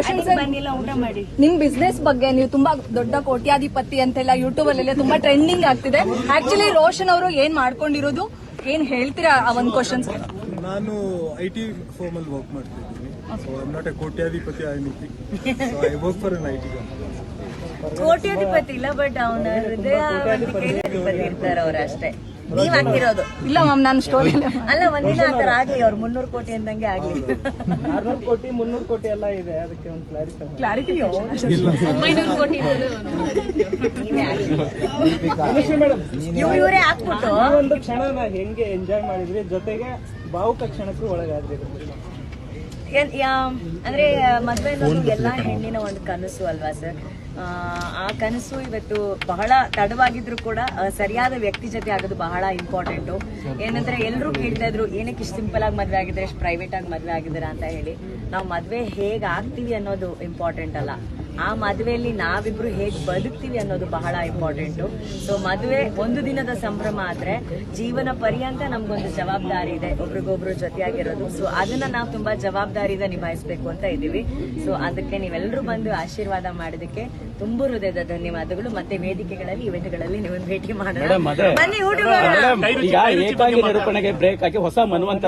Roshan sir ಬಂದಿಲ್ಲ, ಊಟ ಮಾಡಿ. ನಿಮ್ ಬಿಸ್ನೆಸ್ ಬಗ್ಗೆ ನೀವು ತುಂಬಾ ದೊಡ್ಡ ಕೋಟ್ಯಾಧಿಪತಿ ಅಂತೆಲ್ಲ ಯೂಟ್ಯೂಬ್ ಅಲ್ಲೆಲ್ಲ ತುಂಬಾ ಟ್ರೆಂಡಿಂಗ್ ಆಗ್ತಿದೆ. ಆಕ್ಚುಲಿ ರೋಷನ್ ಅವರು ಏನ್ ಮಾಡ್ಕೊಂಡಿರೋದು, ಏನ್ ಹೇಳ್ತೀರಾ ಆ ಒಂದು ಕ್ವಶನ್ಸ್? ನಾನು IT ಫರ್ಮ್ ಅಲ್ಲಿ ವರ್ಕ್ ಮಾಡ್ತಿದ್ದೀನಿ. So I am not a ಕೋಟ್ಯಾಧಿಪತಿ I anything. So I work for an IT company. ಕೋಟ್ಯಾಧಿಪತಿ ಇಲ್ಲ, ಬಟ್ ಅವನ ಹೃದಯ ಅಧಿಪತಿ ಇರ್ತಾರೆ ಅವ್ರು ಅಷ್ಟೇ. ನೀವ್ ಹಾಕಿರೋದು ಇಲ್ಲ ಮ್ಯಾಮ್, ನಾನು ಸ್ಟೋರಿ ಅಲ್ಲ, ಒಂದಿನ ಆತರ ಆಗ್ಲಿ, ಅವ್ರು 300 ಕೋಟಿ ಅಂದಂಗೆ ಆಗ್ಲಿ. 600 ಕೋಟಿ 300 ಕೋಟಿ ಎಲ್ಲ ಇದೆ, ಅದಕ್ಕೆ ಒಂದು ಕ್ಲಾರಿಟಿ. 900 ಕೋಟಿ ಇವರೇ ಹಾಕ್ಬಿಟ್ಟು ಒಂದು ಕ್ಷಣನ ಹೆಂಗೆ ಎಂಜಾಯ್ ಮಾಡಿದ್ರಿ, ಜೊತೆಗೆ ಭಾವುಕ ಕ್ಷಣಕ್ಕೂ ಒಳಗಾದ್ರಿ? ಅಂದ್ರೆ ಮದ್ವೆ ಅನ್ನೋದು ಎಲ್ಲಾ ಹೆಣ್ಣಿನ ಒಂದು ಕನಸು ಅಲ್ವಾ ಸರ್? ಆ ಕನಸು ಇವತ್ತು ಬಹಳ ತಡವಾಗಿದ್ರು ಕೂಡ ಸರಿಯಾದ ವ್ಯಕ್ತಿ ಜೊತೆ ಆಗೋದು ಬಹಳ ಇಂಪಾರ್ಟೆಂಟು. ಏನಂದ್ರೆ ಎಲ್ಲರೂ ಕೇಳ್ತಾ ಇದ್ರು, ಏನಕ್ಕೆ ಇಷ್ಟು ಸಿಂಪಲ್ ಆಗಿ ಮದ್ವೆ ಆಗಿದ್ರೆ, ಇಷ್ಟು ಪ್ರೈವೇಟ್ ಆಗಿ ಮದ್ವೆ ಆಗಿದ್ದೀರಾ ಅಂತ ಹೇಳಿ. ನಾವು ಮದ್ವೆ ಹೇಗ್ ಆಗ್ತೀವಿ ಅನ್ನೋದು ಇಂಪಾರ್ಟೆಂಟ್ ಅಲ್ಲ, ಆ ಮದುವೆಯಲ್ಲಿ ನಾವಿಬ್ರು ಹೇಗ್ ಬದುಕ್ತೀವಿ ಅನ್ನೋದು ಬಹಳ ಇಂಪಾರ್ಟೆಂಟು. ಸೊ ಮದುವೆ ಒಂದು ದಿನದ ಸಂಭ್ರಮ ಆದ್ರೆ ಜೀವನ ಪರ್ಯಂತ ನಮ್ಗೊಂದು ಜವಾಬ್ದಾರಿ ಇದೆ, ಒಬ್ರಿಗೊಬ್ರು ಜೊತೆಯಾಗಿರೋದು. ಸೊ ಅದನ್ನ ನಾವು ತುಂಬಾ ಜವಾಬ್ದಾರಿಯಿಂದ ನಿಭಾಯಿಸಬೇಕು ಅಂತ ಇದೀವಿ. ಸೊ ಅದಕ್ಕೆ ನೀವೆಲ್ಲರೂ ಬಂದು ಆಶೀರ್ವಾದ ಮಾಡಿದಕ್ಕೆ ತುಂಬಾ ಹೃದಯದ ಧನ್ಯವಾದಗಳು. ಮತ್ತೆ ವೇದಿಕೆಗಳಲ್ಲಿ, ಇವೆಂಟ್ಗಳಲ್ಲಿ ನೀವು ಭೇಟಿ ಮಾಡೋಣ. ಬನ್ನಿ ಊಟ ಈಗ ಏಕಾಂಗಿ ನಿರೂಪಣೆಗೆ ಬ್ರೇಕ್ ಹಾಕಿ ಹೊಸ ಮನ್ವಂತ